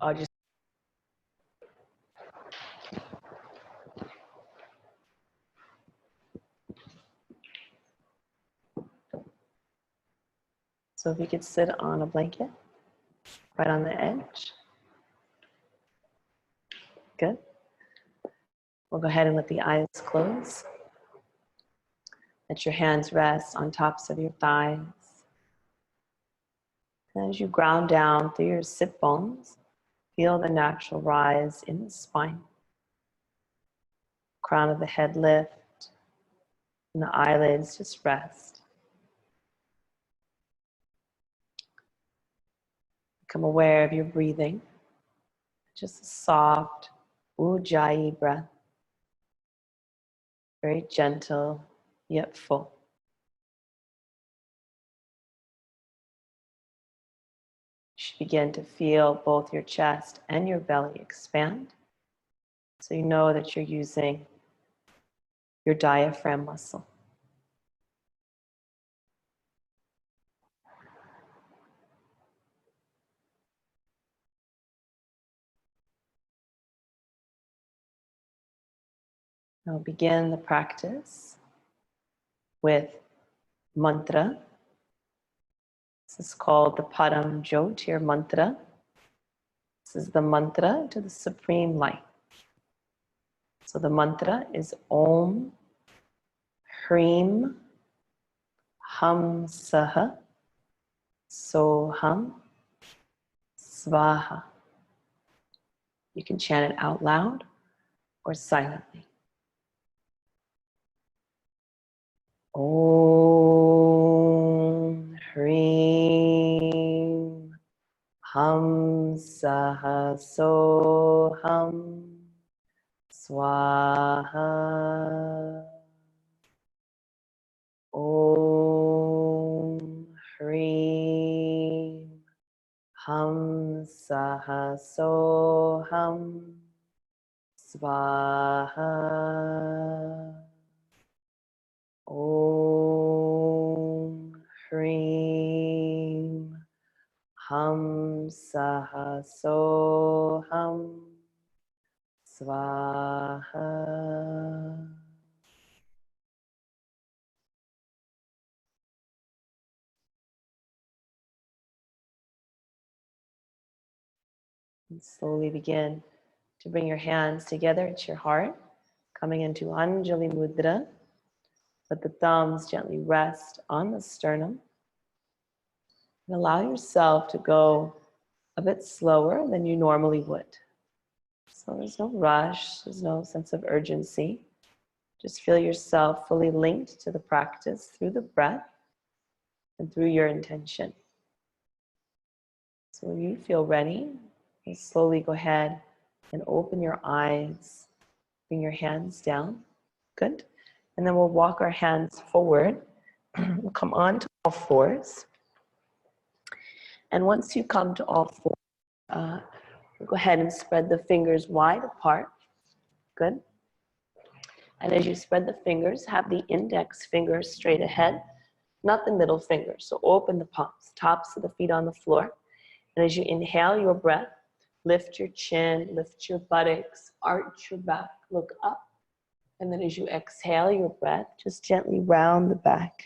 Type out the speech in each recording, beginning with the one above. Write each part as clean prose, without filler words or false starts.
I'll just so if you could sit on a blanket right on the edge. Good. We'll go ahead and let the eyes close. Let your hands rest on tops of your thighs. And as you ground down through your sit bones, feel the natural rise in the spine. Crown of the head lift, and the eyelids just rest. Become aware of your breathing. Just a soft ujjayi breath. Very gentle, yet full. You should begin to feel both your chest and your belly expand. So you know that you're using your diaphragm muscle. Now begin the practice with mantra. This is called the Param Jyotir mantra. This is the mantra to the supreme light. So the mantra is Om Hrim Ham Saha Soham Svaha. You can chant it out loud or silently. Om Hrim Ham Saha Soham Swaha. Om Hrim Ham Saha Soham Svaha. Om Hrim Ham Saha Soham Svaha. And slowly begin to bring your hands together at your heart, coming into Anjali Mudra. Let the thumbs gently rest on the sternum. And allow yourself to go a bit slower than you normally would. So there's no rush, there's no sense of urgency. Just feel yourself fully linked to the practice through the breath and through your intention. So when you feel ready, you slowly go ahead and open your eyes, bring your hands down. Good. And then we'll walk our hands forward. We'll come on to all fours. And once you come to all fours, go ahead and spread the fingers wide apart. Good. And as you spread the fingers, have the index fingers straight ahead, not the middle finger. So open the palms, tops of the feet on the floor. And as you inhale your breath, lift your chin, lift your buttocks, arch your back, look up. And then as you exhale your breath, just gently round the back.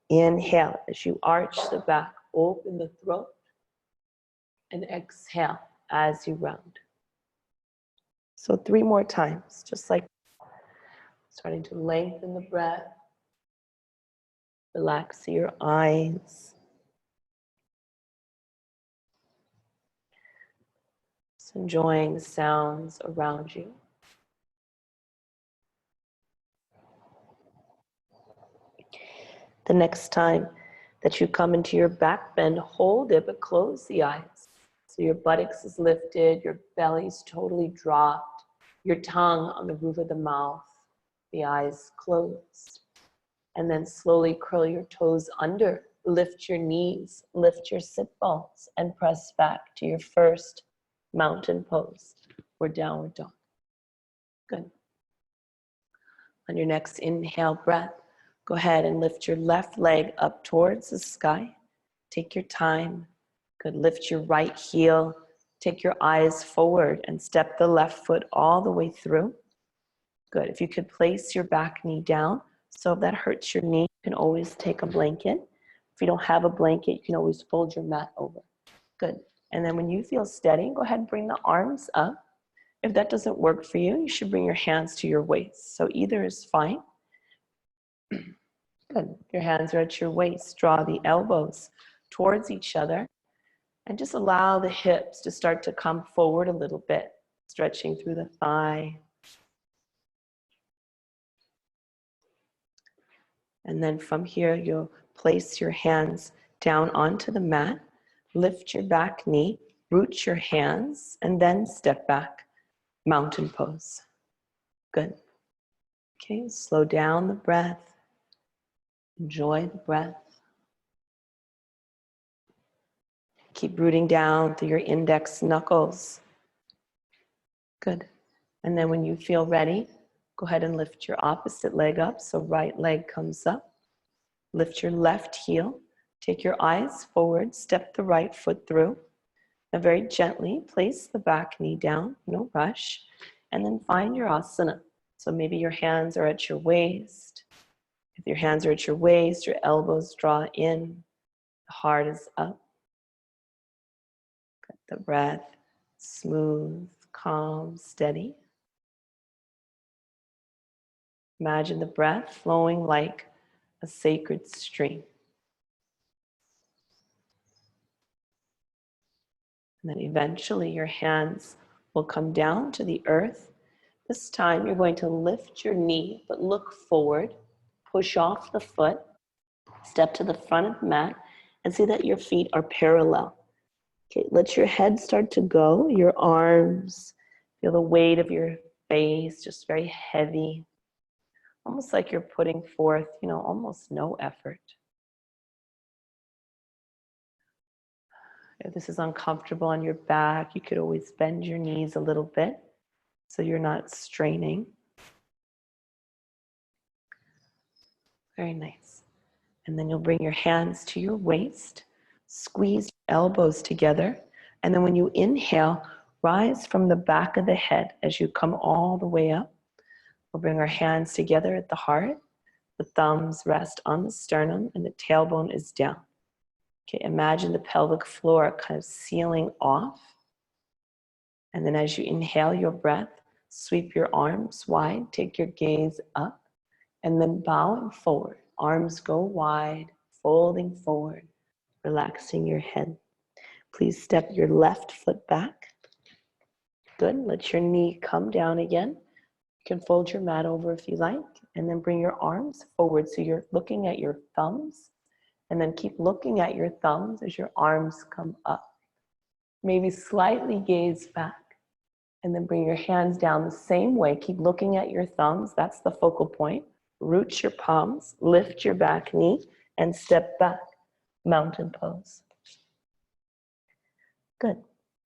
Inhale, as you arch the back, open the throat. And exhale as you round. So 3 more times, just like that. Starting to lengthen the breath. Relax your eyes. Just enjoying the sounds around you. The next time that you come into your back bend, hold it, but close the eyes. So your buttocks is lifted, your belly's totally dropped, your tongue on the roof of the mouth, the eyes closed. And then slowly curl your toes under, lift your knees, lift your sit bones, and press back to your first mountain pose or downward dog. Good. On your next inhale breath, go ahead and lift your left leg up towards the sky. Take your time. Good. Lift your right heel Take your eyes forward and step the left foot all the way through. Good. If you could place your back knee down, so if that hurts your knee, you can always take a blanket. If you don't have a blanket, you can always fold your mat over. Good. And then when you feel steady, go ahead and bring the arms up. If that doesn't work for you, you should bring your hands to your waist. So either is fine. Good. Your hands are at your waist. Draw the elbows towards each other. And just allow the hips to start to come forward a little bit, stretching through the thigh. And then from here, you'll place your hands down onto the mat, lift your back knee, root your hands, and then step back, mountain pose. Good. Okay, slow down the breath. Enjoy the breath. Keep rooting down through your index knuckles. Good. And then when you feel ready, go ahead and lift your opposite leg up. So right leg comes up. Lift your left heel. Take your eyes forward. Step the right foot through. Now very gently place the back knee down. No rush. And then find your asana. So maybe your hands are at your waist. If your hands are at your waist, your elbows draw in. The heart is up. Get the breath smooth, calm, steady. Imagine the breath flowing like a sacred stream. And then eventually your hands will come down to the earth. This time you're going to lift your knee, but look forward. Push off the foot. Step to the front of the mat and see that your feet are parallel. Okay, let your head start to go, your arms, feel the weight of your face, just very heavy. Almost like you're putting forth, almost no effort. If this is uncomfortable on your back, you could always bend your knees a little bit so you're not straining. Very nice. And then you'll bring your hands to your waist, squeeze your elbows together, and then when you inhale, rise from the back of the head as you come all the way up. We'll bring our hands together at the heart. The thumbs rest on the sternum and the tailbone is down. Okay, imagine the pelvic floor kind of sealing off. And then as you inhale your breath, sweep your arms wide, take your gaze up, and then bowing forward. Arms go wide, folding forward, relaxing your head. Please step your left foot back. Good, let your knee come down again. You can fold your mat over if you like, and then bring your arms forward so you're looking at your thumbs, and then keep looking at your thumbs as your arms come up. Maybe slightly gaze back, and then bring your hands down the same way. Keep looking at your thumbs, that's the focal point. Root your palms, lift your back knee, and step back, mountain pose. Good.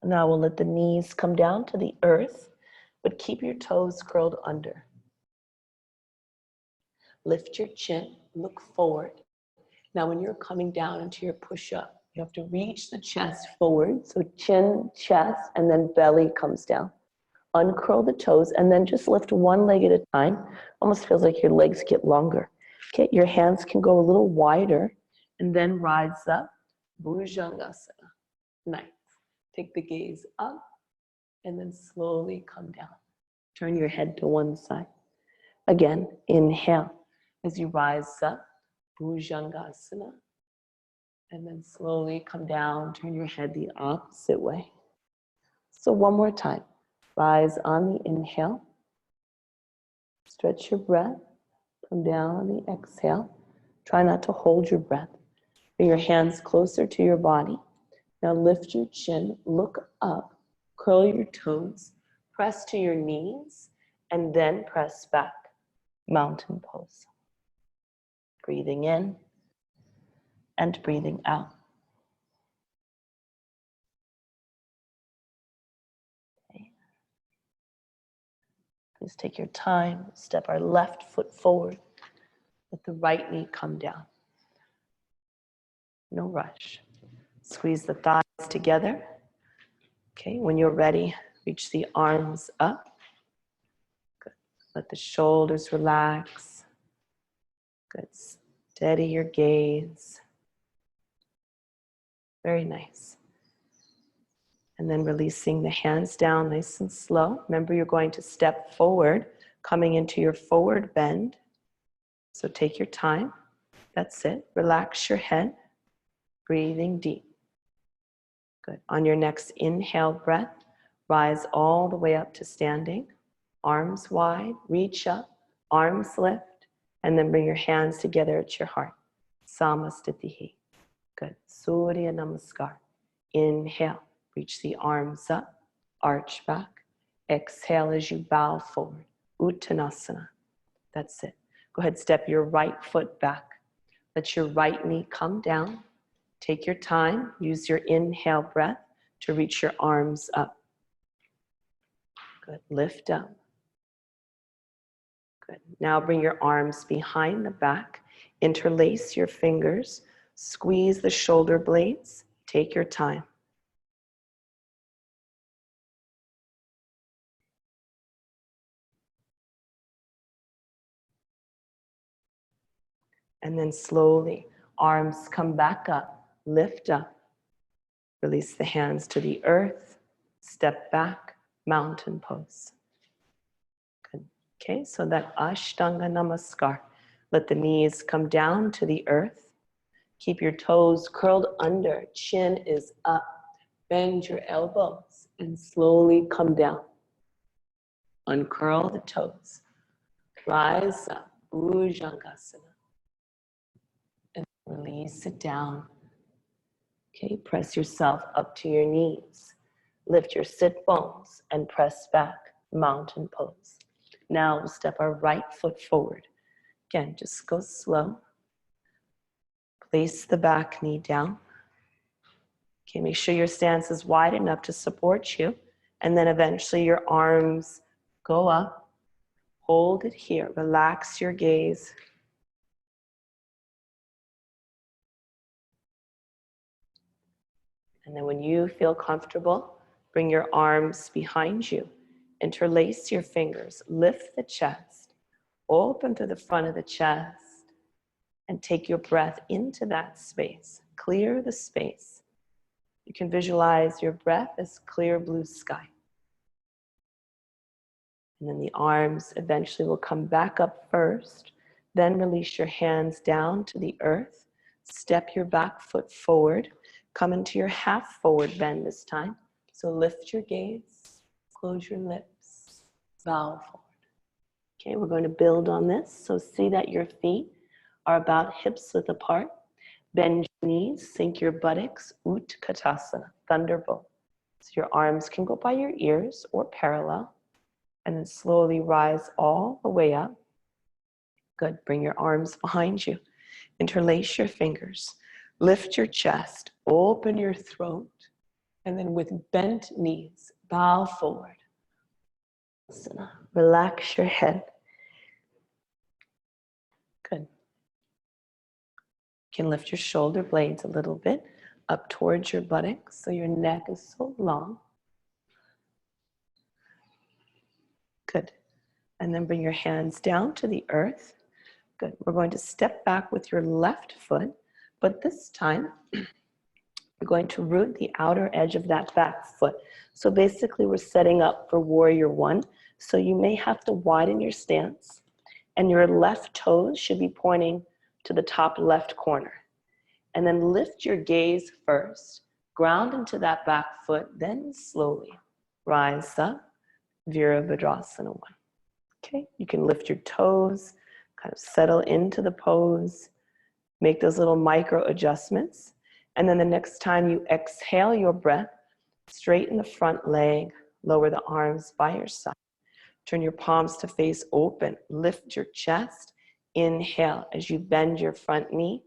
Now we'll let the knees come down to the earth, but keep your toes curled under. Lift your chin, look forward. Now when you're coming down into your push-up, you have to reach the chest forward, so chin, chest, and then belly comes down. Uncurl the toes, and then just lift one leg at a time. Almost feels like your legs get longer. Okay, your hands can go a little wider, and then rise up, Bhujangasana. Nice. Take the gaze up, and then slowly come down. Turn your head to one side. Again, inhale as you rise up, Bhujangasana, and then slowly come down, turn your head the opposite way. So one more time. Rise on the inhale. Stretch your breath. Come down on the exhale. Try not to hold your breath. Bring your hands closer to your body. Now lift your chin, look up, curl your toes, press to your knees, and then press back. Mountain pose. Breathing in and breathing out. Okay. Please take your time. Step our left foot forward. Let the right knee come down. No rush. Squeeze the thighs together. Okay, when you're ready, reach the arms up. Good. Let the shoulders relax. Good. Steady your gaze. Very nice. And then releasing the hands down nice and slow. Remember, you're going to step forward, coming into your forward bend. So take your time. That's it. Relax your head. Breathing deep. Good. On your next inhale breath, rise all the way up to standing. Arms wide, reach up, arms lift, and then bring your hands together at your heart. Samastitihi. Good. Surya Namaskar. Inhale, reach the arms up, arch back. Exhale as you bow forward. Uttanasana. That's it. Go ahead, step your right foot back. Let your right knee come down. Take your time. Use your inhale breath to reach your arms up. Good. Lift up. Good. Now bring your arms behind the back. Interlace your fingers. Squeeze the shoulder blades. Take your time. And then slowly, arms come back up. Lift up. Release the hands to the earth. Step back. Mountain pose. Good. Okay, so that Ashtanga Namaskar. Let the knees come down to the earth. Keep your toes curled under. Chin is up. Bend your elbows and slowly come down. Uncurl the toes. Rise up. Bhujangasana. And release it down. Okay, press yourself up to your knees. Lift your sit bones and press back. Mountain pose. Now we'll step our right foot forward. Again, just go slow. Place the back knee down. Okay, make sure your stance is wide enough to support you. And then eventually your arms go up. Hold it here. Relax your gaze. And then when you feel comfortable, bring your arms behind you. Interlace your fingers. Lift the chest. Open through the front of the chest. And take your breath into that space. Clear the space. You can visualize your breath as clear blue sky. And then the arms eventually will come back up first. Then release your hands down to the earth. Step your back foot forward. Come into your half forward bend this time. So lift your gaze, close your lips, bow forward. Okay, we're going to build on this. So see that your feet are about hips width apart. Bend your knees, sink your buttocks, Utkatasana, thunderbolt. So your arms can go by your ears or parallel. And then slowly rise all the way up. Good. Bring your arms behind you. Interlace your fingers. Lift your chest. Open your throat. And then with bent knees, bow forward. Relax your head. Good. You can lift your shoulder blades a little bit up towards your buttocks so your neck is so long. Good. And then bring your hands down to the earth. Good. We're going to step back with your left foot, but this time we're going to root the outer edge of that back foot. So basically we're setting up for warrior one. So you may have to widen your stance and your left toes should be pointing to the top left corner. And then lift your gaze first, ground into that back foot, then slowly rise up, Virabhadrasana 1. Okay, you can lift your toes, kind of settle into the pose, make those little micro adjustments. And then the next time you exhale your breath, straighten the front leg, lower the arms by your side. Turn your palms to face open, lift your chest, inhale as you bend your front knee,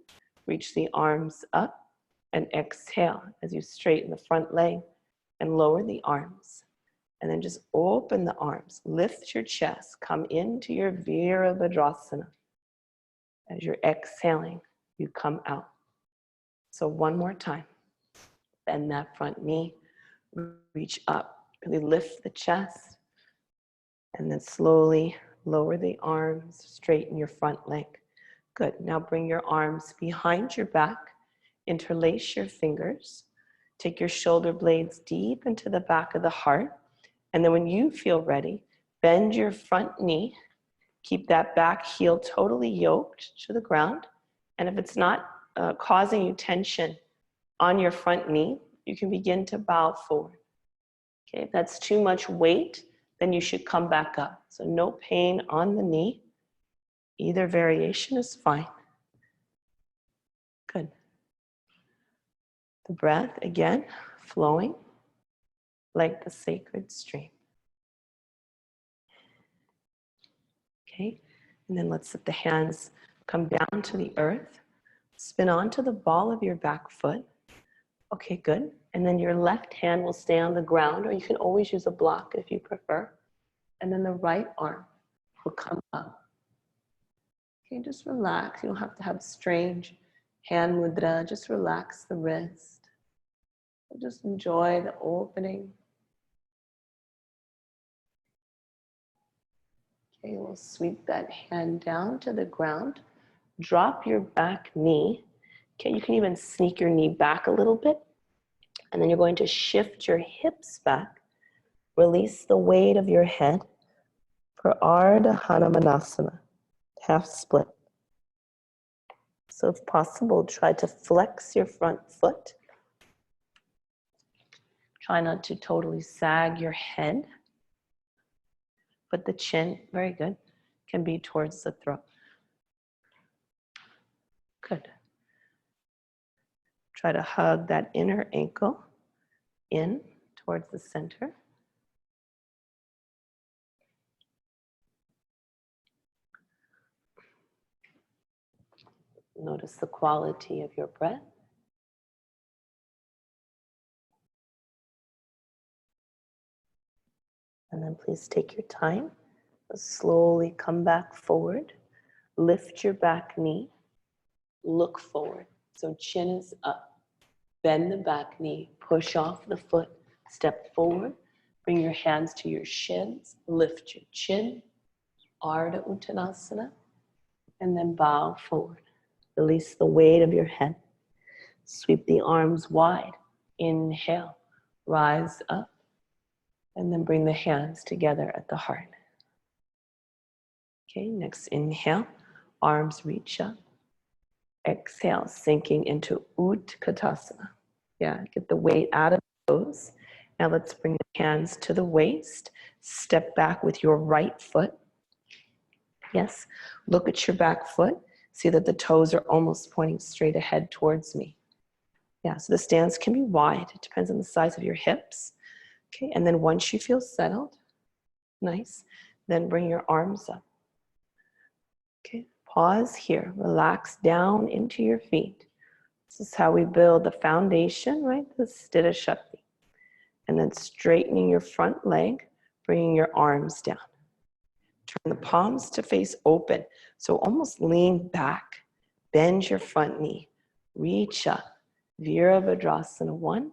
reach the arms up, and exhale as you straighten the front leg and lower the arms. And then just open the arms, lift your chest, come into your Virabhadrasana. As you're exhaling, you come out. So one more time. Bend that front knee, reach up. Really lift the chest. And then slowly lower the arms, straighten your front leg. Good. Now bring your arms behind your back. Interlace your fingers. Take your shoulder blades deep into the back of the heart. And then when you feel ready, bend your front knee. Keep that back heel totally yoked to the ground. And if it's not causing you tension on your front knee, you can begin to bow forward. Okay, if that's too much weight, then you should come back up. So no pain on the knee. Either variation is fine. Good. The breath, again, flowing like the sacred stream. Okay, and then let's let the hands come down to the earth. Spin onto the ball of your back foot. Okay, good. And then your left hand will stay on the ground, or you can always use a block if you prefer. And then the right arm will come up. Okay, just relax. You don't have to have strange hand mudra. Just relax the wrist. Just enjoy the opening. Okay, we'll sweep that hand down to the ground. Drop your back knee. Okay, you can even sneak your knee back a little bit. And then you're going to shift your hips back. Release the weight of your head for Ardha Hanumanasana, half split. So if possible, try to flex your front foot. Try not to totally sag your head. But the chin, very good, can be towards the throat. Good. Try to hug that inner ankle in towards the center. Notice the quality of your breath. And then please take your time. Slowly come back forward. Lift your back knee. Look forward. So chin is up. Bend the back knee. Push off the foot. Step forward. Bring your hands to your shins. Lift your chin. Ardha Uttanasana. And then bow forward. Release the weight of your head. Sweep the arms wide. Inhale. Rise up. And then bring the hands together at the heart. Okay, next inhale. Arms reach up. Exhale, sinking into Utkatasana. Yeah, get the weight out of the toes. Now let's bring the hands to the waist. Step back with your right foot. Yes, look at your back foot. See that the toes are almost pointing straight ahead towards me. Yeah, so the stance can be wide. It depends on the size of your hips. Okay, and then once you feel settled, nice, then bring your arms up. Okay, pause here. Relax down into your feet. This is how we build the foundation, right? The Sthita Shakti. And then straightening your front leg, bringing your arms down. Turn the palms to face open. So almost lean back. Bend your front knee. Reach up. Virabhadrasana 1.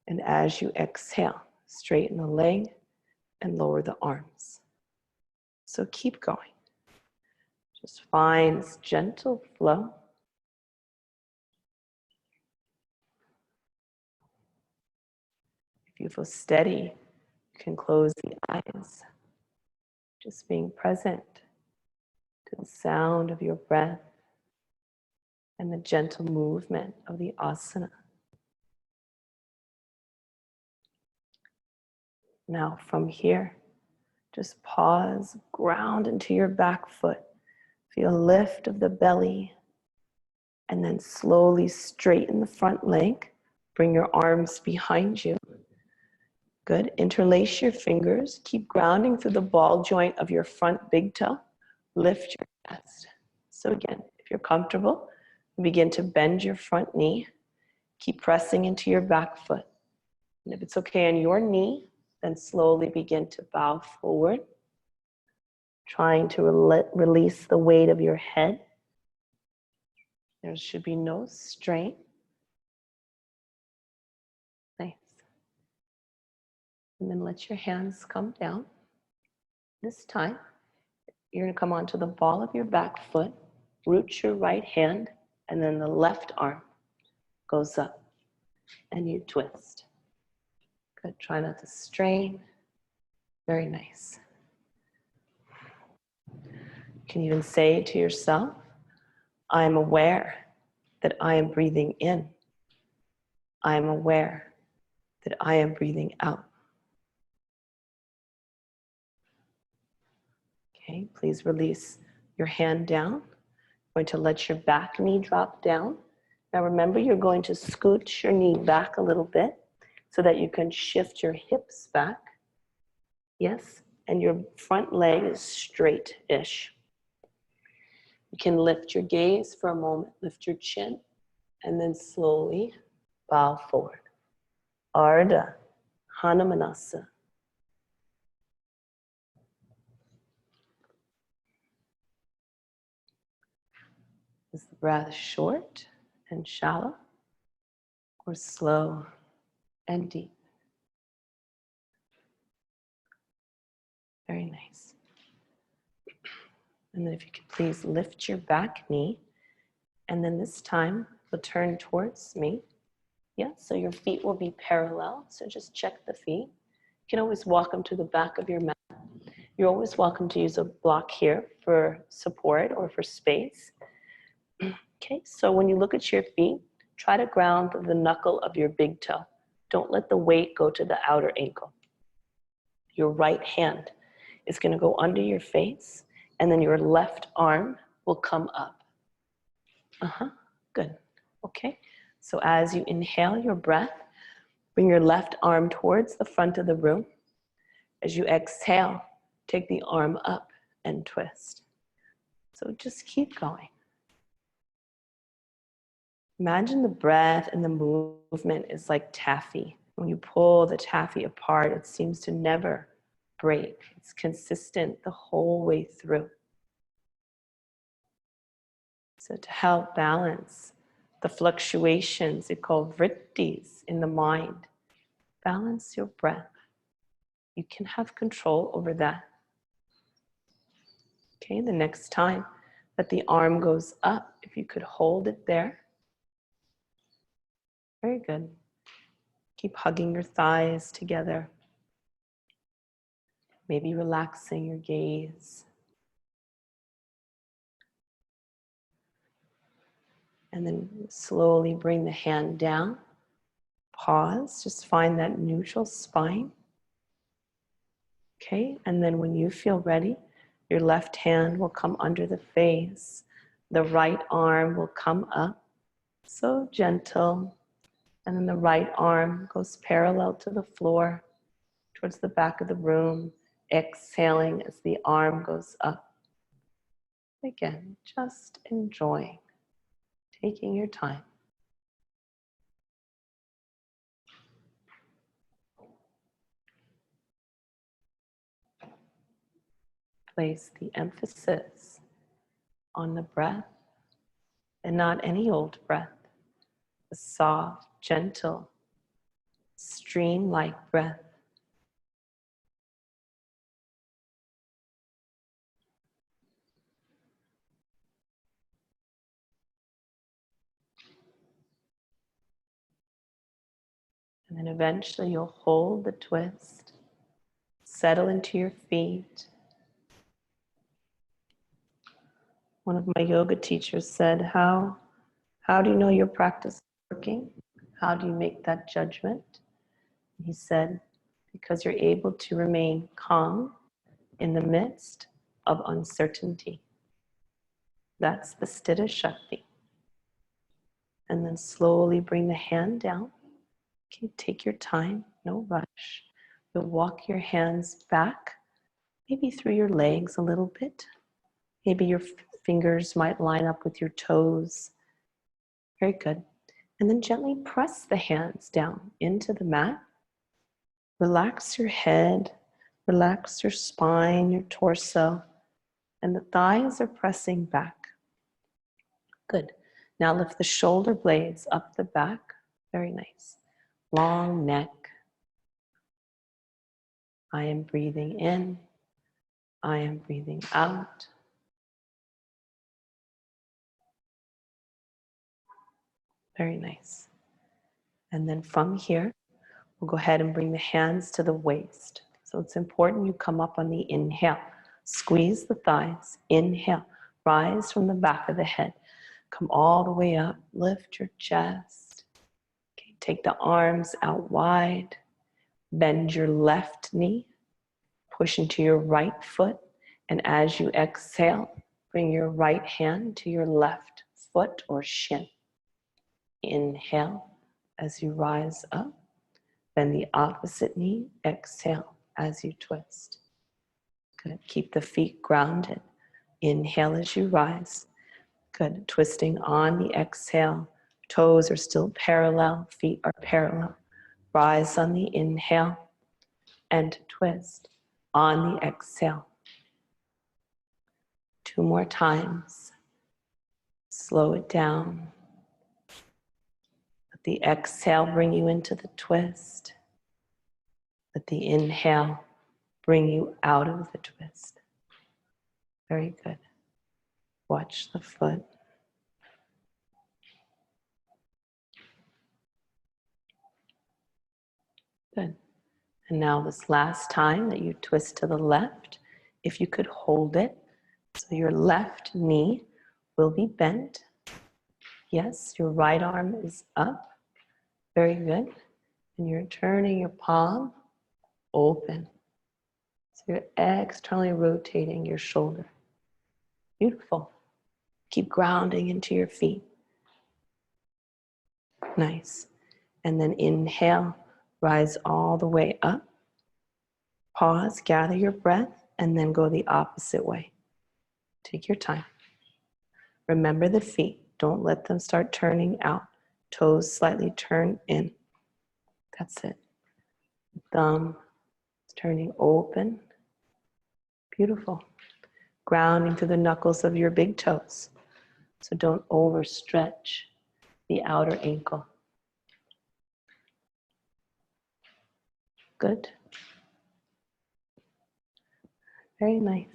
And as you exhale, straighten the leg and lower the arms. So keep going. Just find this gentle flow. If you feel steady, you can close the eyes. Just being present to the sound of your breath and the gentle movement of the asana. Now from here, just pause, ground into your back foot. Feel lift of the belly, and then slowly straighten the front leg. Bring your arms behind you. Good. Interlace your fingers. Keep grounding through the ball joint of your front big toe. Lift your chest. So again, if you're comfortable, begin to bend your front knee. Keep pressing into your back foot. And if it's okay on your knee, then slowly begin to bow forward. Trying to release the weight of your head. There should be no strain. Nice. And then let your hands come down. This time, you're going to come onto the ball of your back foot, root your right hand, and then the left arm goes up, and you twist. Good. Try not to strain. Very nice. You can even say to yourself, I am aware that I am breathing in. I am aware that I am breathing out. Okay, please release your hand down. Going to let your back knee drop down. Now remember, you're going to scooch your knee back a little bit so that you can shift your hips back. Yes, and your front leg is straight-ish. You can lift your gaze for a moment, lift your chin, and then slowly bow forward. Ardha, Hanumanasana. Is the breath short and shallow, or slow and deep? Very nice. And then if you could please lift your back knee, and then this time we'll turn towards me. Yeah, so your feet will be parallel, so just check the feet. You can always walk them to the back of your mat. You're always welcome to use a block here for support or for space. Okay, so when you look at your feet, try to ground the knuckle of your big toe. Don't let the weight go to the outer ankle. Your right hand is going to go under your face, and then your left arm will come up. Good. Okay, so as you inhale your breath, bring your left arm towards the front of the room. As you exhale, take the arm up and twist. So just keep going. Imagine the breath and the movement is like taffy. When you pull the taffy apart, it seems to never break. It's consistent the whole way through. So to help balance the fluctuations, we call vrittis in the mind, balance your breath. You can have control over that. Okay, the next time that the arm goes up, if you could hold it there. Very good. Keep hugging your thighs together. Maybe relaxing your gaze. And then slowly bring the hand down. Pause, just find that neutral spine. Okay, and then when you feel ready, your left hand will come under the face. The right arm will come up, so gentle. And then the right arm goes parallel to the floor, towards the back of the room, exhaling as the arm goes up. Again, just enjoying, taking your time. Place the emphasis on the breath, and not any old breath, a soft, gentle, stream-like breath. And then eventually you'll hold the twist, settle into your feet. One of my yoga teachers said, how do you know your practice is working? How do you make that judgment? He said, because you're able to remain calm in the midst of uncertainty. That's the Sthita Shakti. And then slowly bring the hand down. Okay, take your time, no rush. You'll walk your hands back, maybe through your legs a little bit. Maybe your fingers might line up with your toes. Very good. And then gently press the hands down into the mat. Relax your head, relax your spine, your torso, and the thighs are pressing back. Good. Now lift the shoulder blades up the back. Very nice. Long neck. I am breathing in. I am breathing out. Very nice. And then from here, we'll go ahead and bring the hands to the waist. So it's important you come up on the inhale. Squeeze the thighs. Inhale. Rise from the back of the head. Come all the way up. Lift your chest. Okay, take the arms out wide. Bend your left knee. Push into your right foot. And as you exhale, bring your right hand to your left foot or shin. Inhale as you rise up. Bend the opposite knee. Exhale as you twist. Good. Keep the feet grounded. Inhale as you rise. Good. Twisting on the exhale. Toes are still parallel. Feet are parallel. Rise on the inhale and twist on the exhale. 2 more times. Slow it down. Let the exhale bring you into the twist. Let the inhale bring you out of the twist. Very good. Watch the foot. Good. And now this last time that you twist to the left, if you could hold it, so your left knee will be bent. Yes, your right arm is up. Very good. And you're turning your palm open. So you're externally rotating your shoulder. Beautiful. Keep grounding into your feet. Nice. And then inhale, rise all the way up. Pause, gather your breath, and then go the opposite way. Take your time. Remember the feet. Don't let them start turning out. Toes slightly turn in. That's it. Thumb is turning open. Beautiful. Grounding through the knuckles of your big toes. So don't overstretch the outer ankle. Good. Very nice.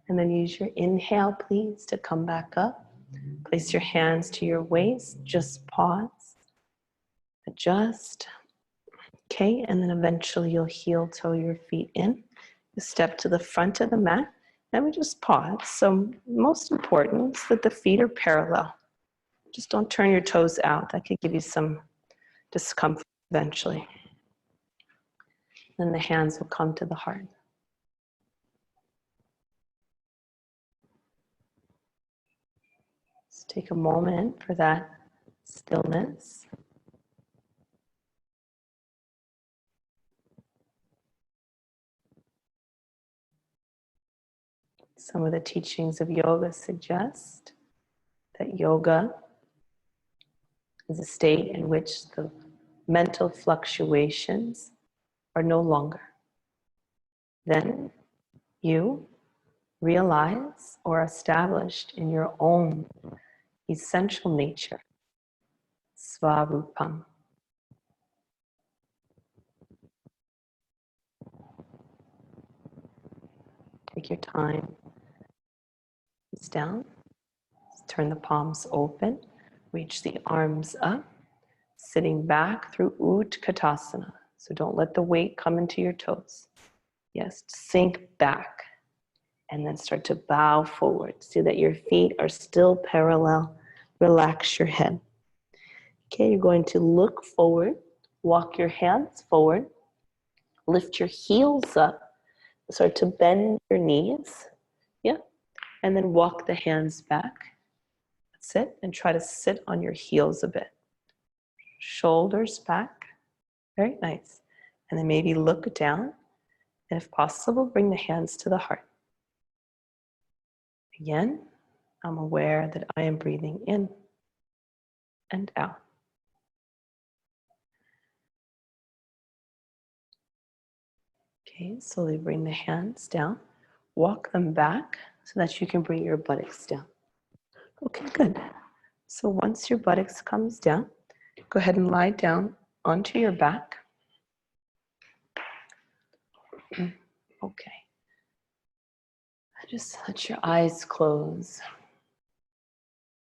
And then use your inhale, please, to come back up. Place your hands to your waist. Just pause. Adjust. Okay, and then eventually you'll heel toe your feet in. You step to the front of the mat, and we just pause. So most important is that the feet are parallel. Just don't turn your toes out. That could give you some discomfort eventually. Then the hands will come to the heart. Just take a moment for that stillness. Some of the teachings of yoga suggest that yoga is a state in which the mental fluctuations are no longer. Then you realize or established in your own essential nature, Svarupam. Take your time. It's down. Turn the palms open. Reach the arms up. Sitting back through Utkatasana. So don't let the weight come into your toes. Yes, sink back. And then start to bow forward. See that your feet are still parallel. Relax your head. Okay, you're going to look forward. Walk your hands forward. Lift your heels up. Start to bend your knees. Yeah. And then walk the hands back. That's it. And try to sit on your heels a bit. Shoulders back. Very nice. And then maybe look down. And if possible, bring the hands to the heart. Again, I'm aware that I am breathing in and out. Okay, slowly bring the hands down. Walk them back so that you can bring your buttocks down. Okay, good. So once your buttocks comes down, go ahead and lie down onto your back. Okay. Just let your eyes close.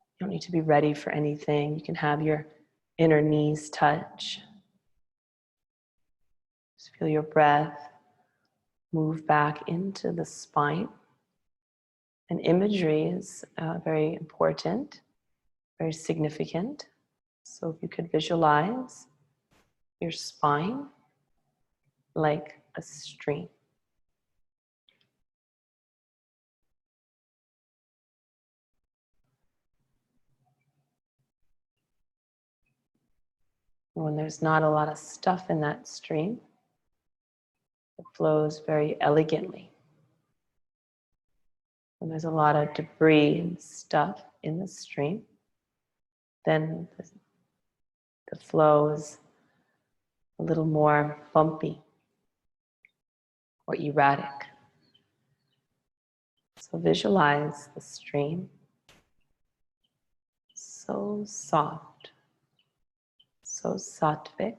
You don't need to be ready for anything. You can have your inner knees touch. Just feel your breath move back into the spine. And imagery is very important, very significant. So if you could visualize your spine like a stream. When there's not a lot of stuff in that stream, it flows very elegantly. When there's a lot of debris and stuff in the stream, then the flow is a little more bumpy or erratic. So visualize the stream so soft, so sattvic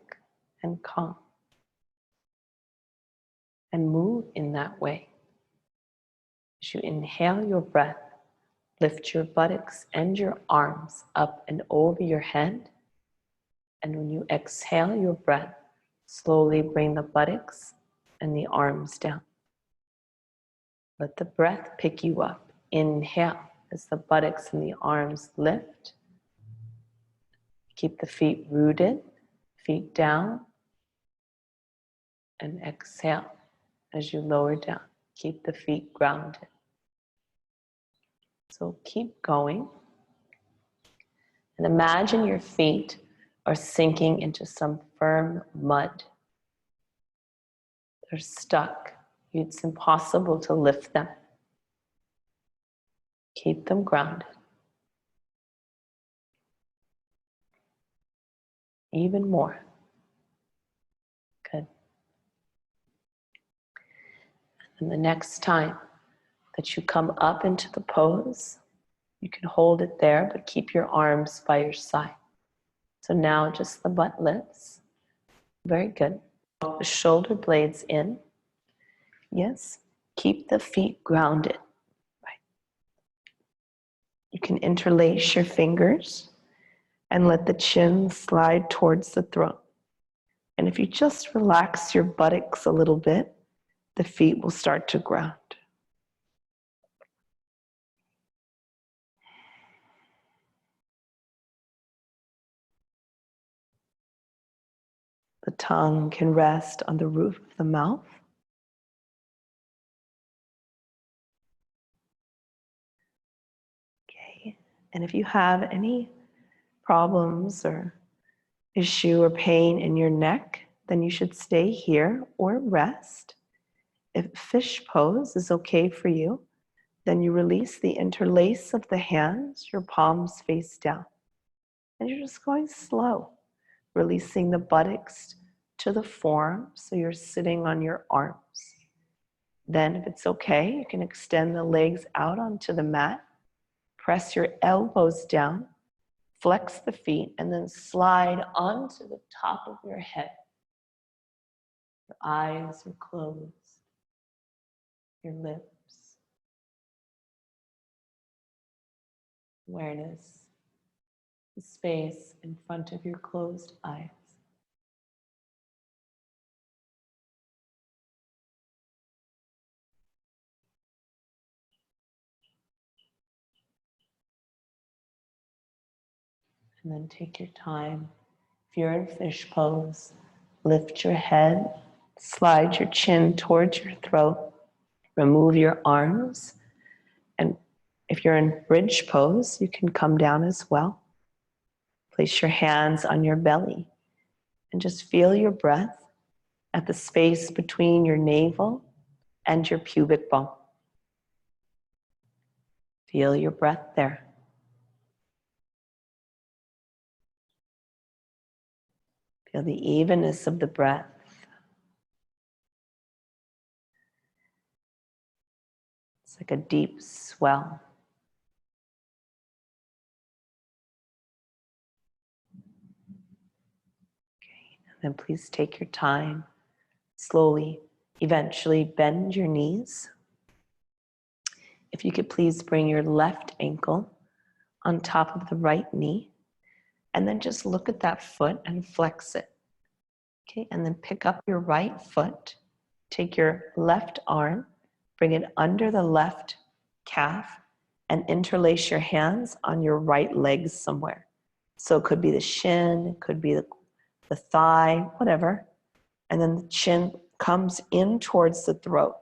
and calm. And move in that way. As you inhale your breath, lift your buttocks and your arms up and over your head. And when you exhale your breath, slowly bring the buttocks and the arms down. Let the breath pick you up. Inhale as the buttocks and the arms lift. Keep the feet rooted, feet down. And exhale as you lower down. Keep the feet grounded. So keep going. And imagine your feet are sinking into some firm mud. They're stuck. It's impossible to lift them. Keep them grounded. Even more. Good. And the next time that you come up into the pose, you can hold it there, but keep your arms by your side. So now just the butt lifts. Very good. The shoulder blades in. Yes. Keep the feet grounded. Right. You can interlace your fingers and let the chin slide towards the throat. And if you just relax your buttocks a little bit, the feet will start to ground. The tongue can rest on the roof of the mouth. Okay. And if you have any problems or issue or pain in your neck, then you should stay here or rest. If fish pose is okay for you, then you release the interlace of the hands, your palms face down. And you're just going slow, releasing the buttocks to the forearm so you're sitting on your arms. Then if it's okay, you can extend the legs out onto the mat, press your elbows down, flex the feet, and then slide onto the top of your head. Your eyes are closed, your lips, awareness, the space in front of your closed eyes. And then take your time. If you're in fish pose, lift your head, slide your chin towards your throat, remove your arms, and if you're in bridge pose, you can come down as well. Place your hands on your belly and just feel your breath at the space between your navel and your pubic bone. Feel your breath there. Feel the evenness of the breath. It's like a deep swell. Okay, and then please take your time. Slowly Eventually bend your knees. If you could please bring your left ankle on top of the right knee, and then just look at that foot and flex it. Okay, and then pick up your right foot, take your left arm, bring it under the left calf, and interlace your hands on your right leg somewhere. So it could be the shin, it could be the thigh, whatever. And then the chin comes in towards the throat.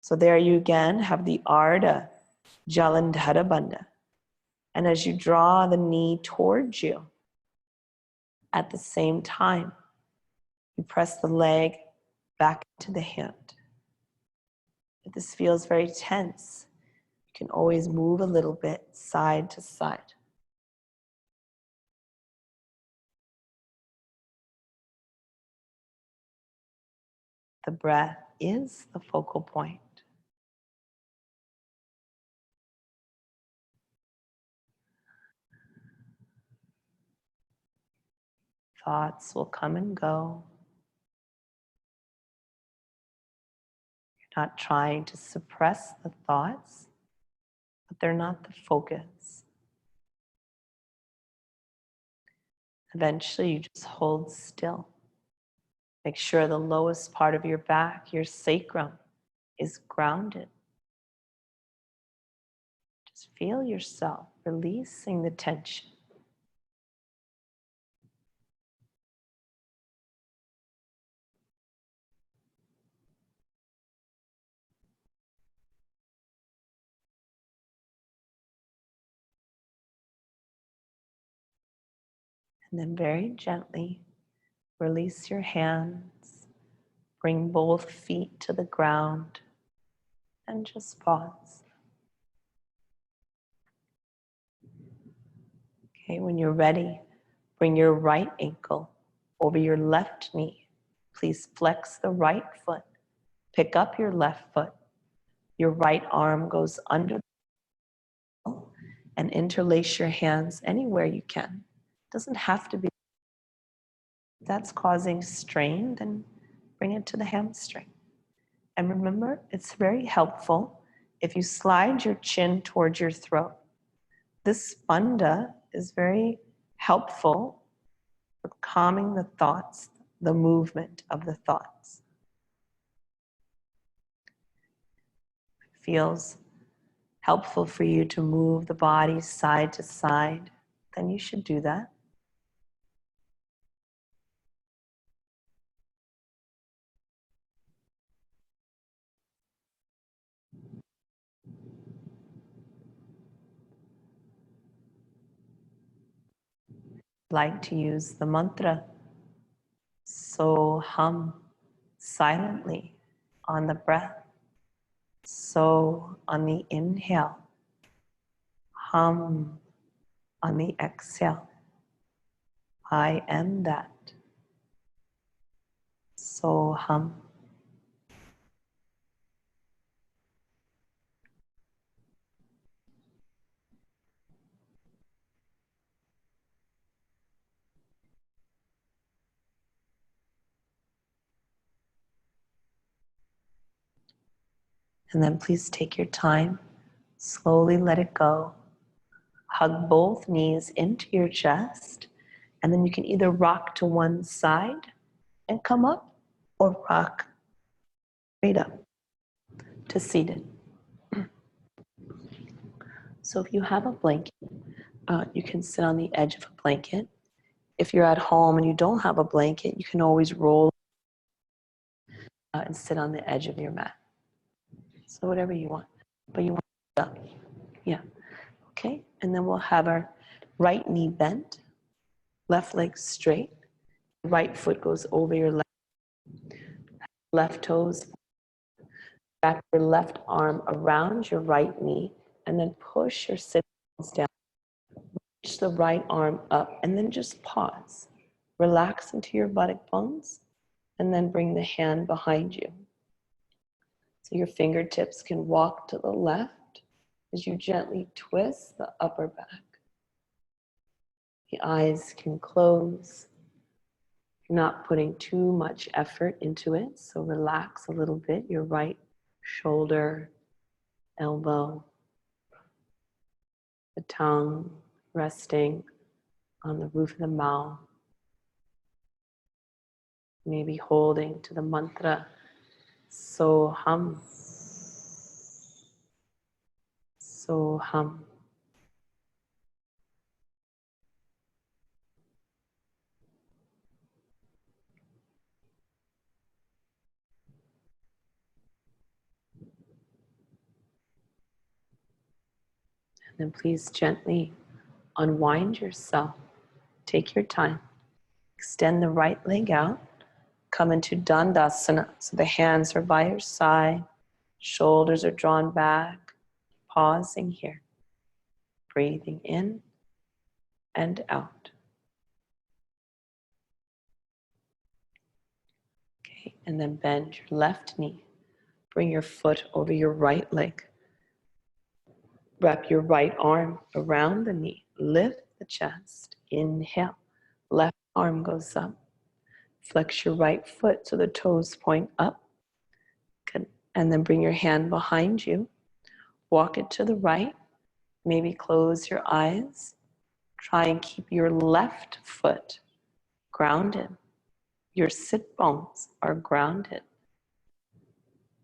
So there you again have the Ardha, Jalandhara Bandha. And as you draw the knee towards you, at the same time, you press the leg back to the hand. If this feels very tense, you can always move a little bit side to side. The breath is the focal point. Thoughts will come and go. You're not trying to suppress the thoughts, but they're not the focus. Eventually, you just hold still. Make sure the lowest part of your back, your sacrum, is grounded. Just feel yourself releasing the tension. And then very gently release your hands. Bring both feet to the ground and just pause. Okay, when you're ready, bring your right ankle over your left knee. Please flex the right foot. Pick up your left foot. Your right arm goes under and interlace your hands anywhere you can. It doesn't have to be. If that's causing strain, then bring it to the hamstring. And remember, it's very helpful if you slide your chin towards your throat. This bandha is very helpful for calming the thoughts, the movement of the thoughts. It feels helpful for you to move the body side to side, then you should do that. Like to use the mantra, so hum silently on the breath. So on the inhale, hum on the exhale. I am that. So hum. And then please take your time, slowly let it go. Hug both knees into your chest, and then you can either rock to one side and come up, or rock straight up to seated. So if you have a blanket, you can sit on the edge of a blanket. If you're at home and you don't have a blanket, you can always roll and sit on the edge of your mat. So whatever you want, but you want to sit up. Yeah. Okay, and then we'll have our right knee bent, left leg straight, right foot goes over your left toes. Wrap your left arm around your right knee, and then push your sit bones down. Reach the right arm up, and then just pause. Relax into your buttock bones, and then bring the hand behind you. So your fingertips can walk to the left as you gently twist the upper back. The eyes can close. You're not putting too much effort into it, so relax a little bit. Your right shoulder, elbow, the tongue resting on the roof of the mouth. Maybe holding to the mantra, Soham, Soham. And then please gently unwind yourself. Take your time. Extend the right leg out. Come into Dandasana. So the hands are by your side. Shoulders are drawn back. Pausing here. Breathing in and out. Okay, and then bend your left knee. Bring your foot over your right leg. Wrap your right arm around the knee. Lift the chest. Inhale. Left arm goes up. Flex your right foot so the toes point up. Good. And then bring your hand behind you. Walk it to the right. Maybe close your eyes. Try and keep your left foot grounded. Your sit bones are grounded.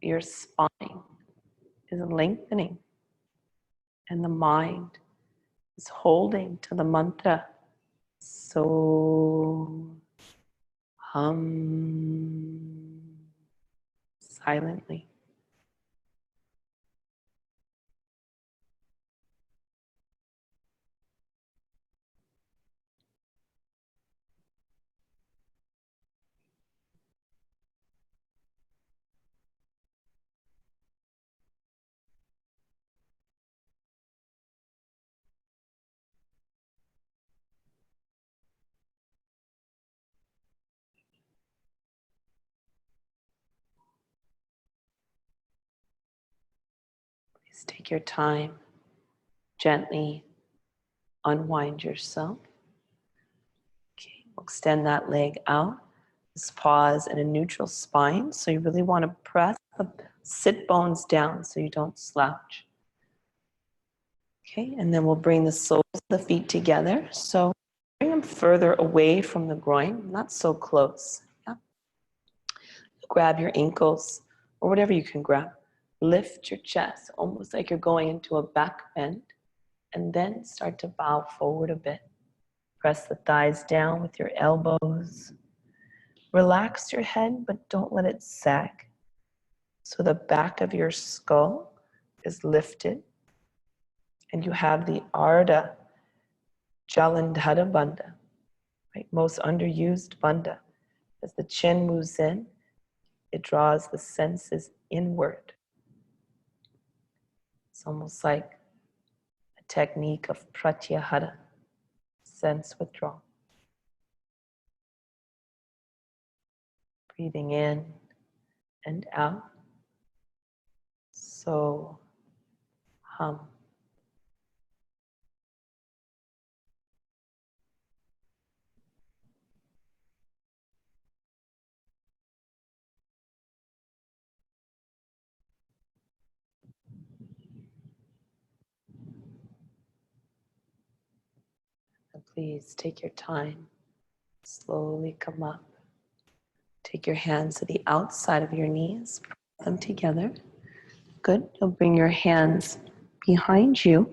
Your spine is lengthening. And the mind is holding to the mantra. So hum silently. Please take your time. Gently unwind yourself. Okay, we'll extend that leg out. Just pause in a neutral spine. So you really want to press the sit bones down so you don't slouch. Okay, and then we'll bring the soles of the feet together. So bring them further away from the groin, not so close. Yeah. Grab your ankles or whatever you can grab. Lift your chest, almost like you're going into a back bend, and then start to bow forward a bit. Press the thighs down with your elbows. Relax your head, but don't let it sag. So the back of your skull is lifted, and you have the Ardha Jalandhara Bandha, right? Most underused bandha. As the chin moves in, it draws the senses inward. It's almost like a technique of pratyahara, sense withdrawal. Breathing in and out. So hum. And please take your time. Slowly come up. Take your hands to the outside of your knees. Press them together. Good. You'll bring your hands behind you,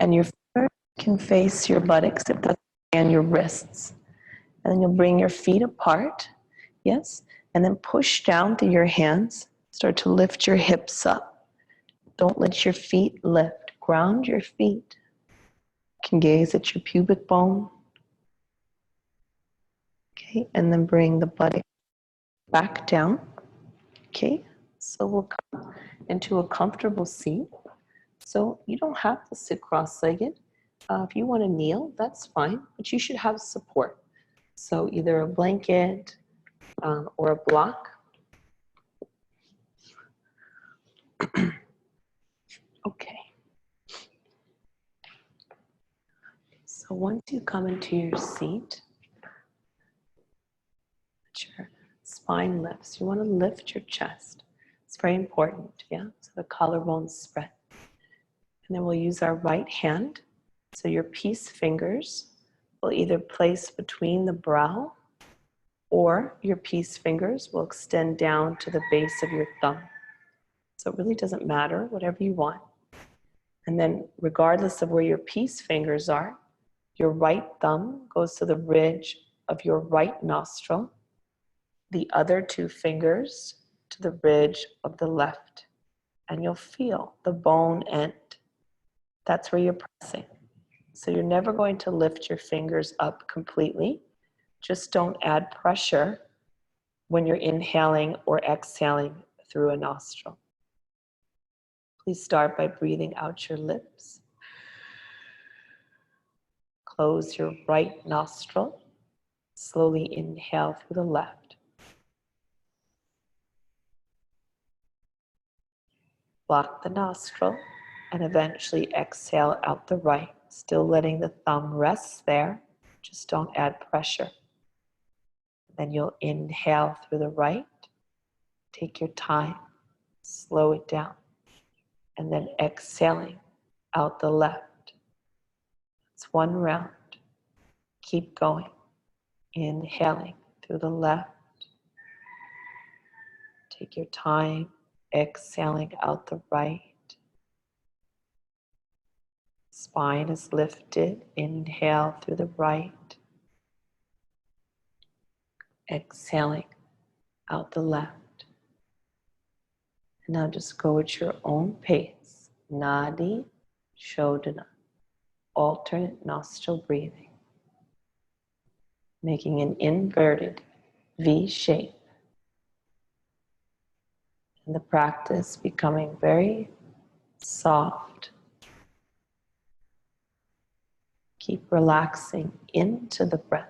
and your fingers can face your buttocks if that's, and your wrists. And then you'll bring your feet apart. Yes. And then push down through your hands. Start to lift your hips up. Don't let your feet lift. Ground your feet. You can gaze at your pubic bone. Okay. And then bring the buttock back down. Okay. So we'll come into a comfortable seat. So you don't have to sit cross-legged. If you want to kneel, that's fine, but you should have support. So either a blanket or a block. Okay. So once you come into your seat, spine lifts. You want to lift your chest. It's very important, yeah? So the collarbones spread. And then we'll use our right hand. So your peace fingers will either place between the brow, or your peace fingers will extend down to the base of your thumb. So it really doesn't matter, whatever you want. And then regardless of where your peace fingers are, your right thumb goes to the ridge of your right nostril, the other two fingers to the ridge of the left. And you'll feel the bone end. That's where you're pressing. So you're never going to lift your fingers up completely. Just don't add pressure when you're inhaling or exhaling through a nostril. Please start by breathing out your lips. Close your right nostril. Slowly inhale through the left. Block the nostril and eventually exhale out the right. Still letting the thumb rest there. Just don't add pressure. Then you'll inhale through the right. Take your time. Slow it down. And then exhaling out the left. It's one round. Keep going. Inhaling through the left. Take your time. Exhaling out the right. Spine is lifted. Inhale through the right. Exhaling out the left. And now just go at your own pace. Nadi Shodhana. Alternate nostril breathing. Making an inverted V shape. And the practice becoming very soft. Keep relaxing into the breath.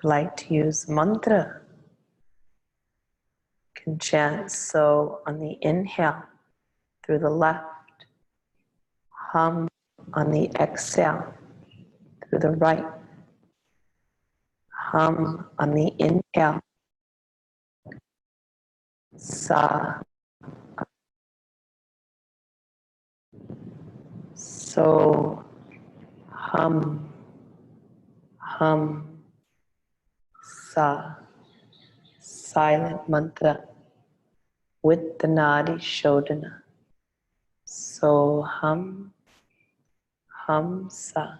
Like to use mantra, can chant so on the inhale through the left, hum on the exhale through the right, hum on the inhale, sa, so, hum, hum, sa. Silent mantra with the Nadi Shodhana. So hum, hum, sa.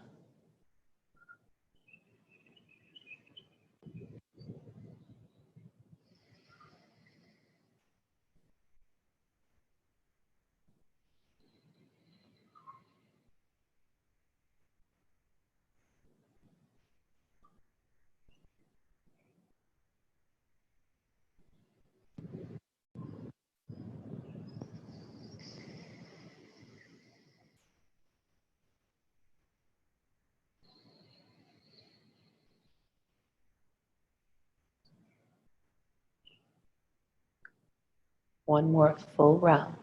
One more full round.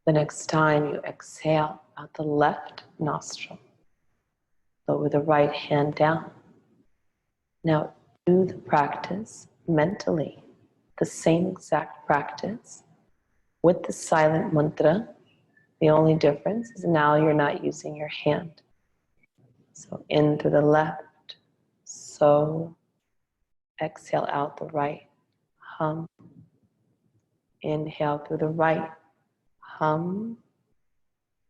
The next time you exhale out the left nostril, lower the right hand down. Now do the practice mentally the same exact practice with the silent mantra. The only difference is now you're not using your hand. So in through the left, so. Exhale out the right, hum. Inhale through the right, hum.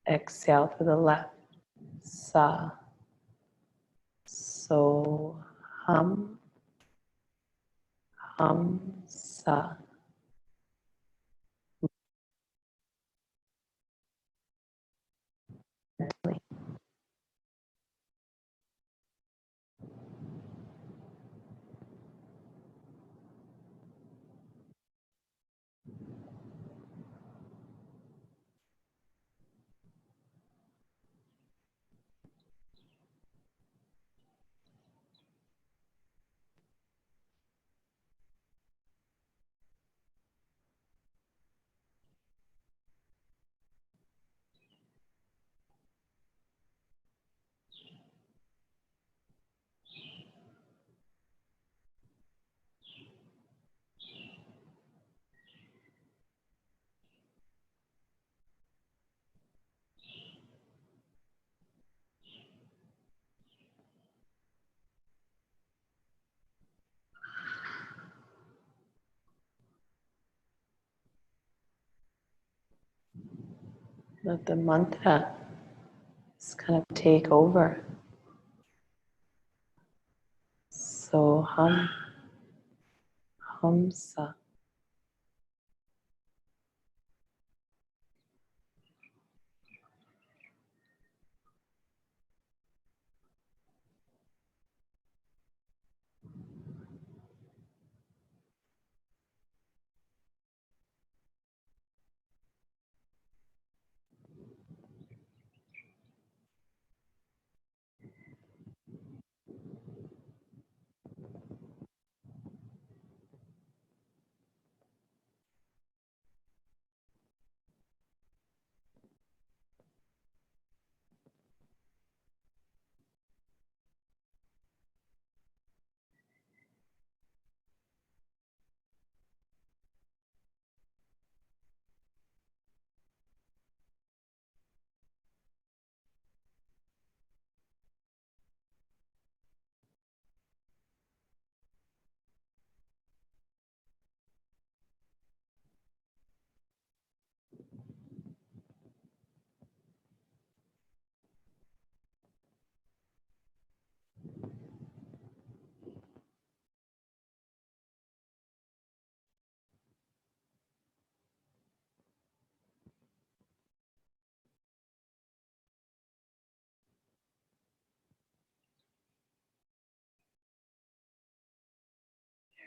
Exhale through the left, sa. So, hum, hum, sa. Let the mantra just kind of take over. So, hum, hum, sa.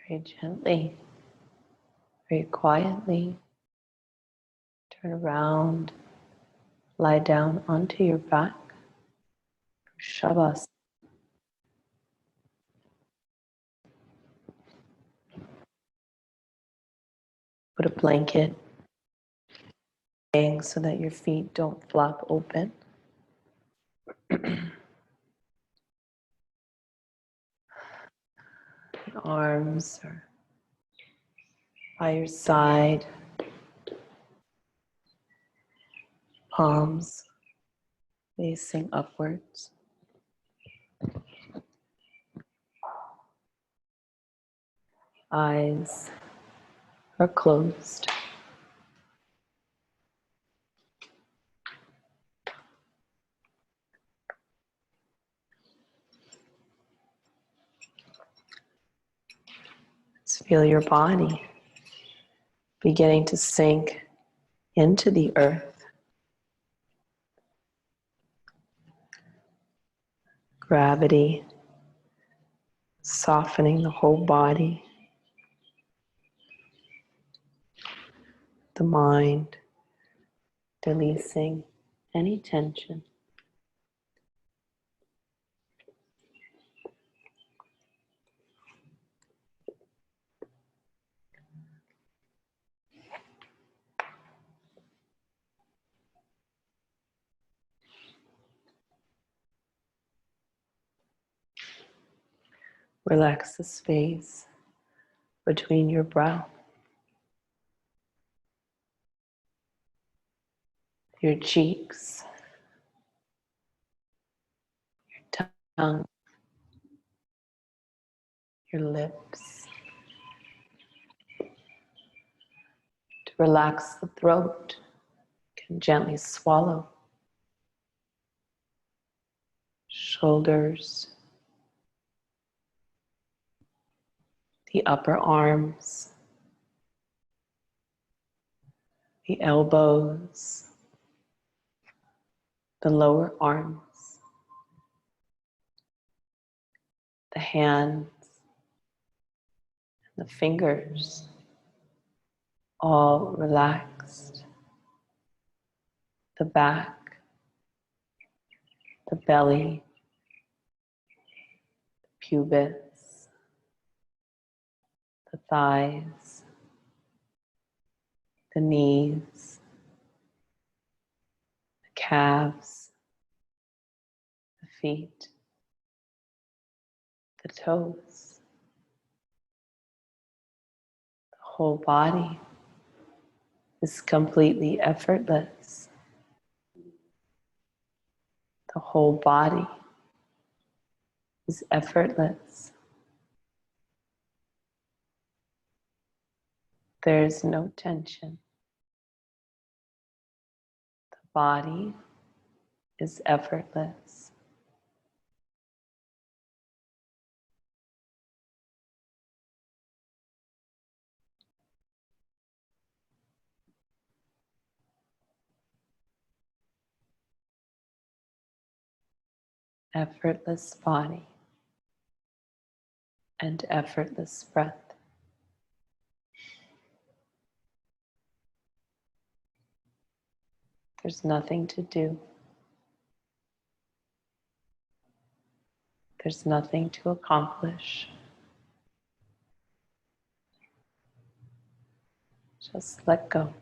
Very gently, very quietly. Turn around, lie down onto your back. Shavasana. Put a blanket so that your feet don't flop open. Arms are by your side, palms facing upwards. Eyes are closed. Just feel your body beginning to sink into the earth. Gravity softening the whole body. The mind releasing any tension. Relax the space between your brow. your cheeks, your tongue, your lips. To relax the throat, you can gently swallow. Shoulders, the upper arms, the elbows, the lower arms, the hands, and the fingers, all relaxed. The back, the belly, the pubis, the thighs, the knees, the calves, the feet, the toes. The whole body is completely effortless. The whole body is effortless. There is no tension. The body is effortless. Effortless body and effortless breath. There's nothing to do. There's nothing to accomplish. Just let go.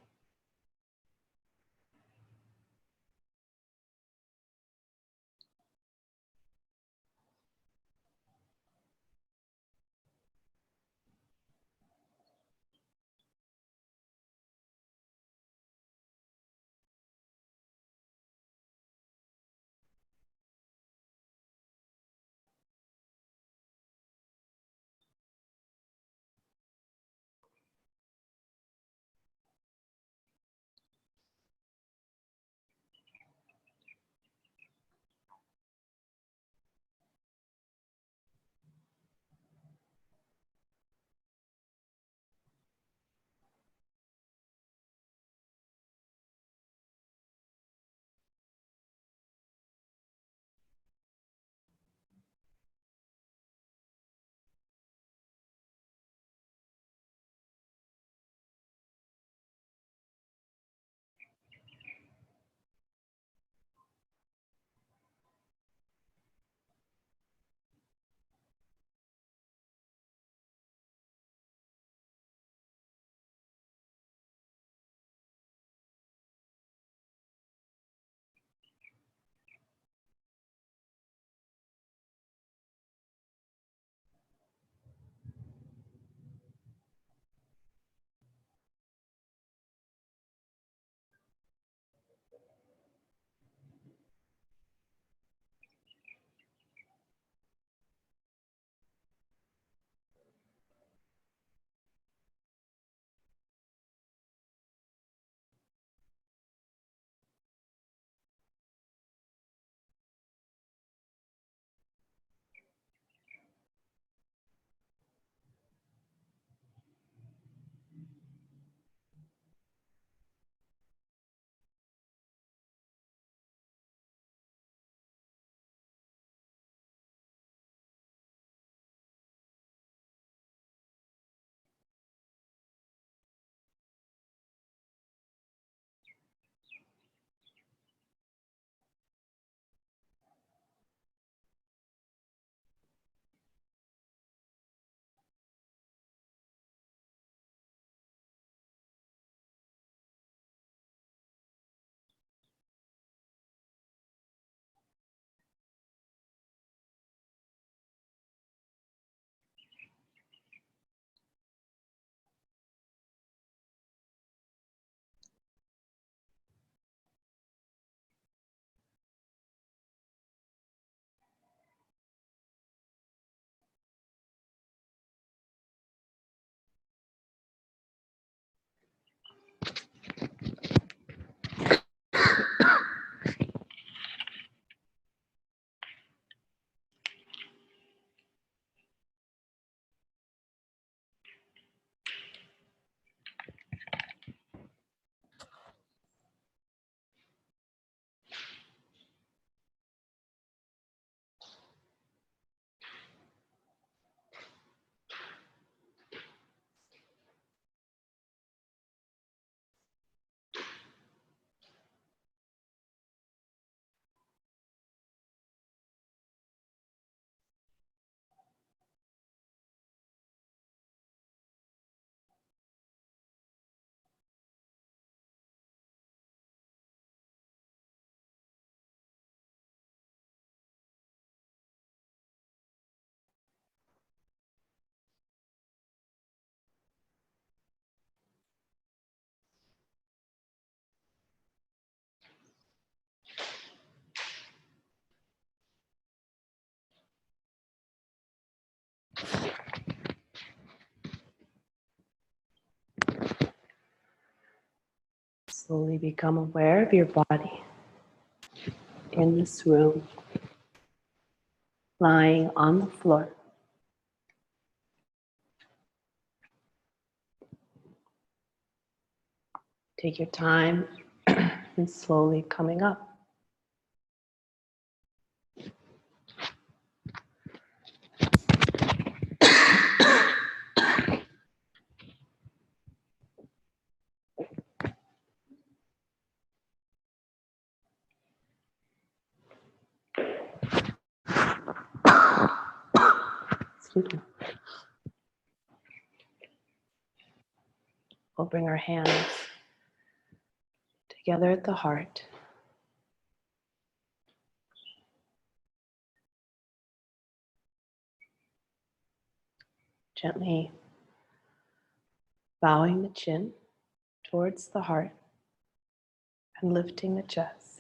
Slowly become aware of your body in this room, lying on the floor. Take your time and slowly coming up. Excuse me. We'll bring our hands together at the heart. Gently bowing the chin towards the heart and lifting the chest.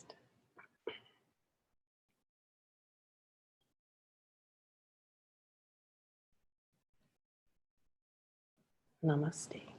Namaste.